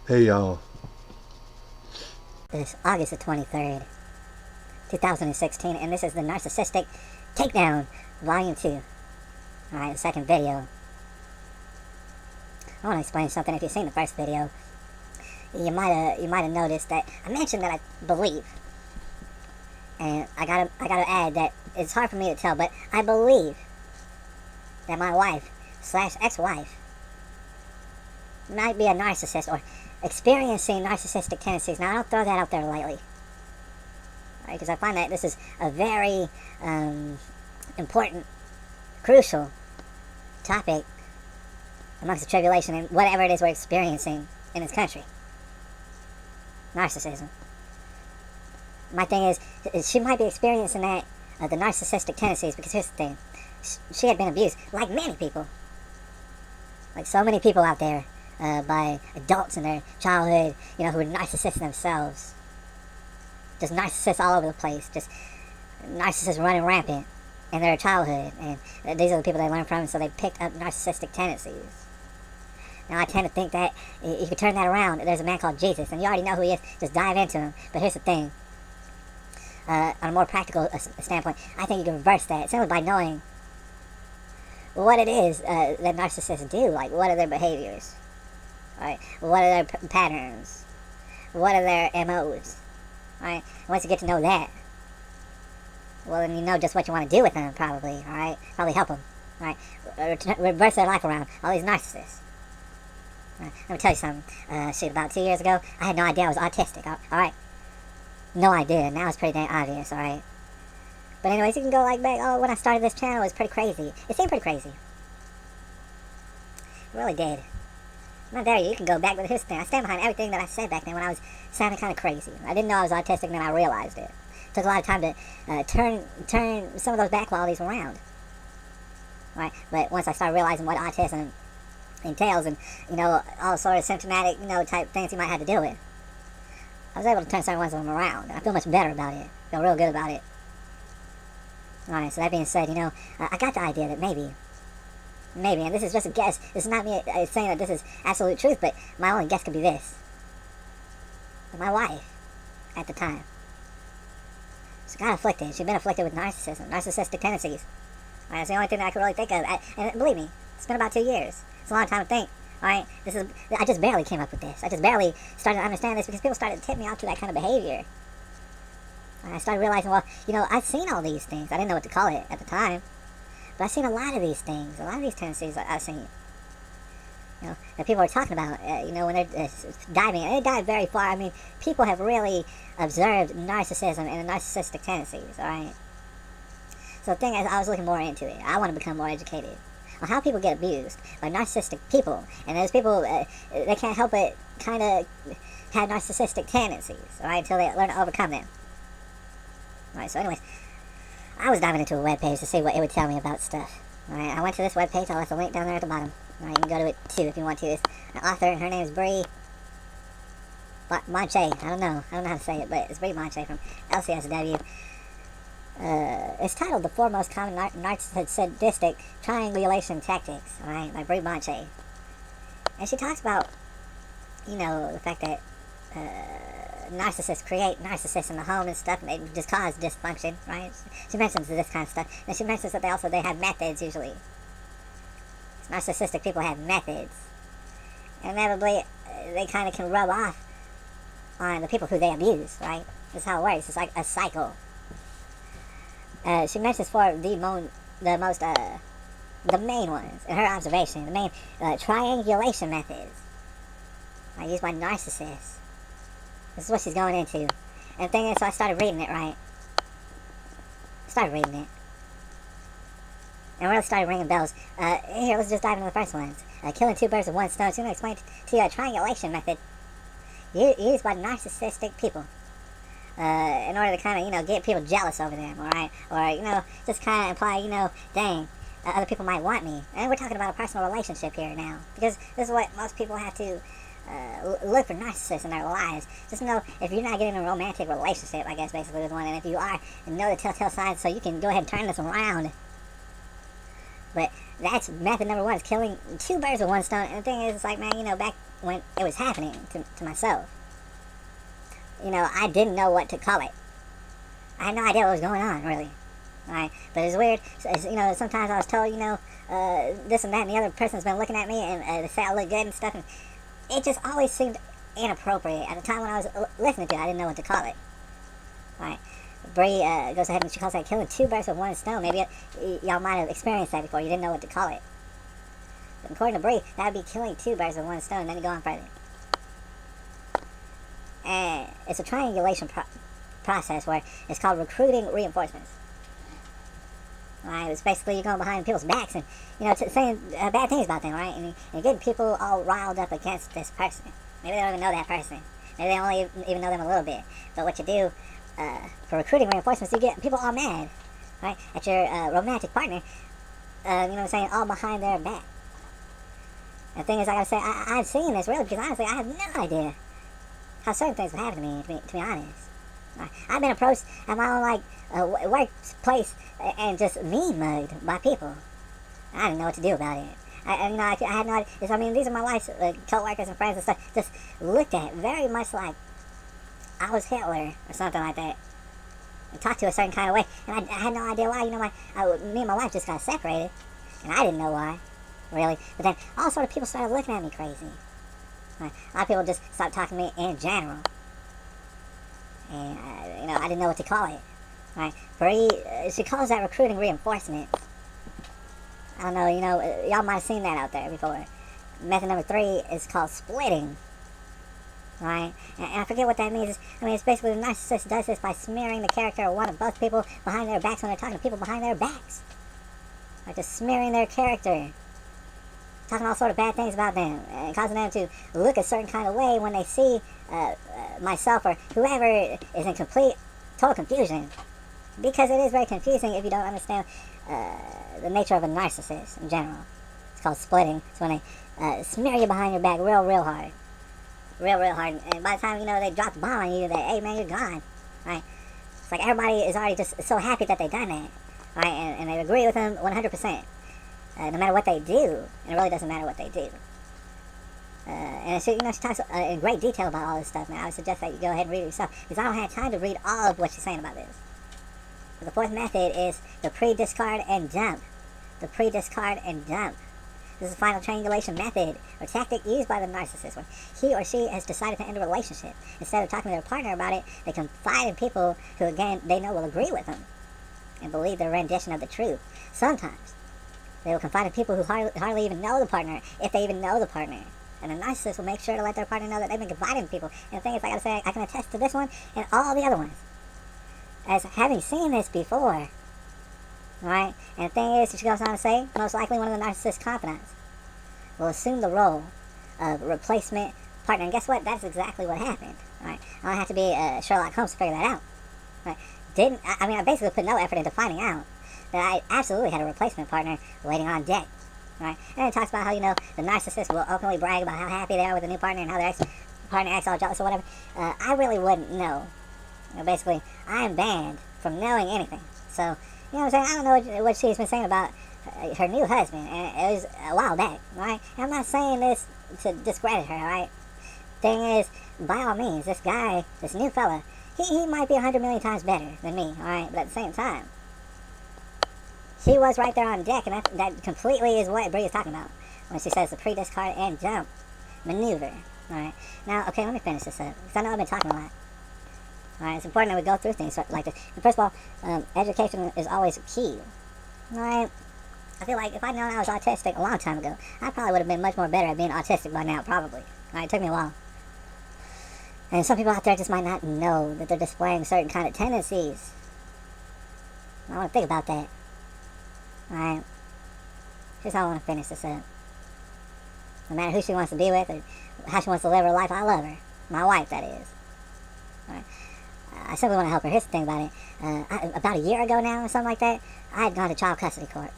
Hey y'all. It's August the 23rd, 2016, and this is the Narcissistic Takedown, Volume 2. Alright, the second video. I want to explain something. If you've seen the first video, you might have noticed that I mentioned that I believe. And I gotta add that it's hard for me to tell, but I believe that my wife / ex-wife might be a narcissist or experiencing narcissistic tendencies. Now, I don't throw that out there lightly, right? Because I find that this is a very important, crucial topic amongst the tribulation and whatever it is we're experiencing in this country. Narcissism. My thing is she might be experiencing that, the narcissistic tendencies, because here's the thing. She had been abused, like many people. Like so many people out there, by adults in their childhood, who were narcissists themselves. Just narcissists all over the place. Just narcissists running rampant in their childhood. And these are the people they learn from, so they picked up narcissistic tendencies. Now, I tend to think that you could turn that around. There's a man called Jesus, and you already know who he is. Just dive into him. But here's the thing. On a more practical standpoint, I think you can reverse that simply by knowing what it is that narcissists do. Like, what are their behaviors? Right? What are their patterns? What are their MOs? Right? Once you get to know that, well, then you know just what you want to do with them, probably. All right? Probably help them. Right? Reverse their life around. All these narcissists. Right? Let me tell you something. About 2 years ago, I had no idea I was autistic. All right? No idea. Now it's pretty dang obvious. All right? But anyways, you can go like back. Oh, when I started this channel, it was pretty crazy. It seemed pretty crazy. It really did. Not there. You can go back with his thing. I stand behind everything that I said back then when I was sounding kind of crazy. I didn't know I was autistic, and then I realized it. It took a lot of time to turn some of those bad qualities around. Right? But once I started realizing what autism entails, and all sort of symptomatic type things you might have to deal with, I was able to turn certain ones of them around. And I feel much better about it. I feel real good about it. Alright, so that being said, I got the idea that maybe, and this is just a guess, this is not me saying that this is absolute truth, but my only guess could be this. That my wife, at the time, she got afflicted. She'd been afflicted with narcissism, narcissistic tendencies. Alright, that's the only thing that I could really think of. And believe me, it's been about 2 years. It's a long time to think. Alright, I just barely came up with this. I just barely started to understand this because people started to tip me off to that kind of behavior. And I started realizing, well, I've seen all these things. I didn't know what to call it at the time. But I've seen a lot of these things, a lot of these tendencies I've seen. That people are talking about, when they're diving. And they dive very far. I mean, people have really observed narcissism and the narcissistic tendencies, alright? So the thing is, I was looking more into it. I want to become more educated on how people get abused by narcissistic people. And those people, they can't help but kind of have narcissistic tendencies, alright, until they learn to overcome them. Alright, so anyways, I was diving into a webpage to see what it would tell me about stuff. Alright, I went to this webpage. I left a link down there at the bottom. Alright, you can go to it too if you want to. It's an author, her name is Bree Monche. I don't know how to say it, but it's Bree Monche from LCSW. It's titled The Four Most Common Narcissistic Triangulation Tactics, alright, by Bree Monche. And she talks about, the fact that narcissists create narcissists in the home and stuff, and they just cause dysfunction, right? She mentions this kind of stuff. And she mentions that they have methods, usually. Narcissistic people have methods. And inevitably, they kind of can rub off on the people who they abuse, right? That's how it works. It's like a cycle. She mentions four of the main ones, in her observation, the main triangulation methods used by narcissists. This is what she's going into. And the thing is, so I started reading it, right? And really started ringing bells. Here, let's just dive into the first ones. Killing two birds with one stone. She's going to explain to you a triangulation method used by narcissistic people. In order to kind of, get people jealous over them, alright? Or, just kind of imply, dang, other people might want me. And we're talking about a personal relationship here now. Because this is what most people have to look for narcissists in their lives. Just know if you're not getting a romantic relationship, I guess, basically with one, and if you are, know the telltale signs so you can go ahead and turn this around. But that's method number one, is killing two birds with one stone. And the thing is, it's like, man, back when it was happening to myself, I didn't know what to call it. I had no idea what was going on, really. Right? But it's weird. Sometimes I was told, this and that, and the other person's been looking at me, and they say I look good and stuff, and it just always seemed inappropriate. At the time when I was listening to it, I didn't know what to call it. Right? Bree goes ahead and she calls that killing two birds with one stone. Maybe y'all might have experienced that before. You didn't know what to call it. But according to Bree, that would be killing two birds with one stone, and then you go on further. And it's a triangulation process where it's called recruiting reinforcements. Right? It's basically you're going behind people's backs and, saying bad things about them, right? And you're getting people all riled up against this person. Maybe they don't even know that person. Maybe they only even know them a little bit. But what you do for recruiting reinforcements, you get people all mad, right? At your romantic partner, all behind their back. And the thing is, I gotta say, I've seen this really because honestly, I have no idea how certain things would happen to me, to be honest. I've been approached at my own workplace and just mean mugged by people. I didn't know what to do about it. I had no idea. These are my wife's co-workers and friends and stuff. Just looked at very much like I was Hitler or something like that. And talked to a certain kind of way. And I had no idea why. Me and my wife just got separated. And I didn't know why, really. But then all sort of people started looking at me crazy. A lot of people just stopped talking to me in general. And, I didn't know what to call it. Right? Bree, she calls that recruiting reinforcement. I don't know, y'all might have seen that out there before. Method number 3 is called splitting. Right? And I forget what that means. It's basically the narcissist does this by smearing the character of one of both people behind their backs when they're talking to people behind their backs. Like just smearing their character. Talking all sort of bad things about them. And causing them to look a certain kind of way when they see myself or whoever is in total confusion. Because it is very confusing if you don't understand the nature of a narcissist in general. It's called splitting. It's when they smear you behind your back real hard. Real hard. And by the time, they drop the bomb on you, hey man, you're gone. Right? It's like everybody is already just so happy that they've done that. Right? And they agree with them 100%. No matter what they do. And it really doesn't matter what they do. And she talks in great detail about all this stuff, man. I would suggest that you go ahead and read it yourself, because I don't have time to read all of what she's saying about this. The fourth method is the pre-discard and dump. The pre-discard and dump. This is the final triangulation method or tactic used by the narcissist when he or she has decided to end a relationship. Instead of talking to their partner about it, they confide in people who, again, they know will agree with them and believe their rendition of the truth. Sometimes they will confide in people who hardly even know the partner, if they even know the partner. And the narcissist will make sure to let their partner know that they've been confiding in people. And the thing is, I gotta say, I can attest to this one and all the other ones, as having seen this before. Right? And the thing is, she goes on to say, most likely one of the narcissist's confidants will assume the role of replacement partner. And guess what? That's exactly what happened. Right? I don't have to be Sherlock Holmes to figure that out. Right? I basically put no effort into finding out that I absolutely had a replacement partner waiting on deck. Right? And it talks about how, the narcissist will openly brag about how happy they are with the new partner and how their ex-partner acts all jealous or whatever. I really wouldn't know. Basically, I am banned from knowing anything. So, what I'm saying? I don't know what she's been saying about her new husband, and it was a while back, right? And I'm not saying this to discredit her, right? Thing is, by all means, this guy, this new fella, he might be 100 million times better than me, alright? But at the same time, he was right there on deck, and that completely is what Bree is talking about when she says the pre-discard and jump maneuver. Alright, now, okay, let me finish this up, because I know I've been talking a lot. Alright, it's important that we go through things like this. And first of all, education is always key. Alright, I feel like if I'd known I was autistic a long time ago, I probably would have been much more better at being autistic by now, probably. Alright, it took me a while. And some people out there just might not know that they're displaying certain kind of tendencies. I want to think about that. Alright, here's how I want to finish this up. No matter who she wants to be with or how she wants to live her life, I love her. My wife, that is. Alright. I simply want to help her. Here's the thing about it. About a year ago now or something like that, I had gone to child custody court.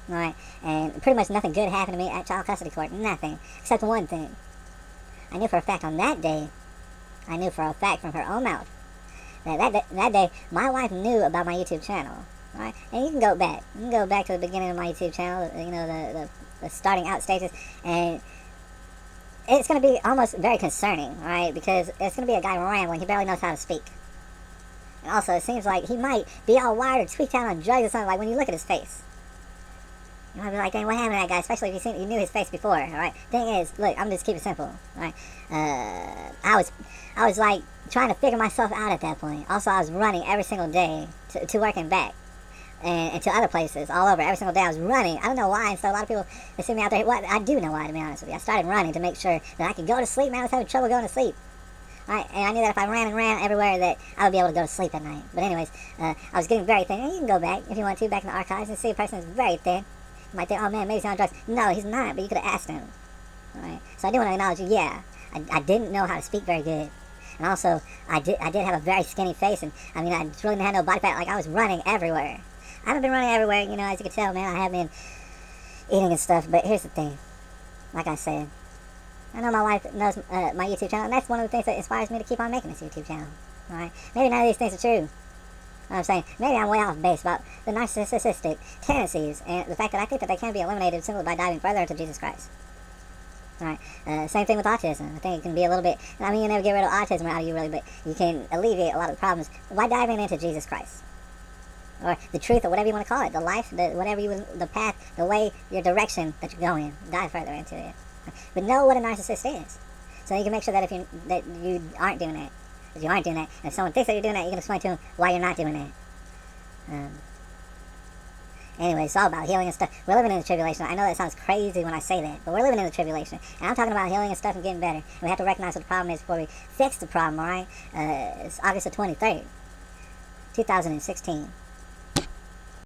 Alright, and pretty much nothing good happened to me at child custody court. Nothing. Except one thing. I knew for a fact on that day, I knew for a fact from her own mouth, that day, my wife knew about my YouTube channel. Alright, and you can go back. You can go back to the beginning of my YouTube channel, the starting out stages, and it's going to be almost very concerning, right? Because it's going to be a guy rambling. He barely knows how to speak. And also, it seems like he might be all wired or tweaked out on drugs or something. Like when you look at his face, you might be like, dang, what happened to that guy? Especially if you knew his face before, all right? Thing is, look, I'm just keep it simple, all right? I was like trying to figure myself out at that point. Also, I was running every single day to work and back. And to other places all over. Every single day I was running. I don't know why. And so a lot of people, they see me out there. Well, I do know why, to be honest with you. I started running to make sure that I could go to sleep. Man, I was having trouble going to sleep. Right? And I knew that if I ran and ran everywhere that I would be able to go to sleep at night. But anyways, I was getting very thin. And you can go back if you want to, back in the archives, and see a person is very thin. You might think, oh man, maybe he's on drugs. No, he's not, but you could have asked him. Right? So I do want to acknowledge, yeah, I didn't know how to speak very good. And also, I did have a very skinny face. And I mean, I really didn't have no body fat. Like, I was running everywhere. I haven't been running everywhere, you know, as you can tell, man. I have been eating and stuff, but here's the thing. Like I said, I know my wife knows my YouTube channel, and that's one of the things that inspires me to keep on making this YouTube channel. Alright? Maybe none of these things are true. You know what I'm saying? Maybe I'm way off base about the narcissistic tendencies and the fact that I think that they can be eliminated simply by diving further into Jesus Christ. Alright? Same thing with autism. I think it can be a little bit, I mean, you never get rid of autism out of you really, but you can alleviate a lot of the problems by diving into Jesus Christ. Or the truth, or whatever you want to call it, the life, the path, the way, your direction that you're going. Dive further into it, but know what a narcissist is, so you can make sure that you aren't doing that. If you aren't doing that, and if someone thinks that you're doing that, you can explain to them why you're not doing that. Anyway, it's all about healing and stuff. We're living in the tribulation. I know that sounds crazy when I say that, but we're living in the tribulation, and I'm talking about healing and stuff and getting better. And we have to recognize what the problem is before we fix the problem. All right? It's August the 23rd, 2016.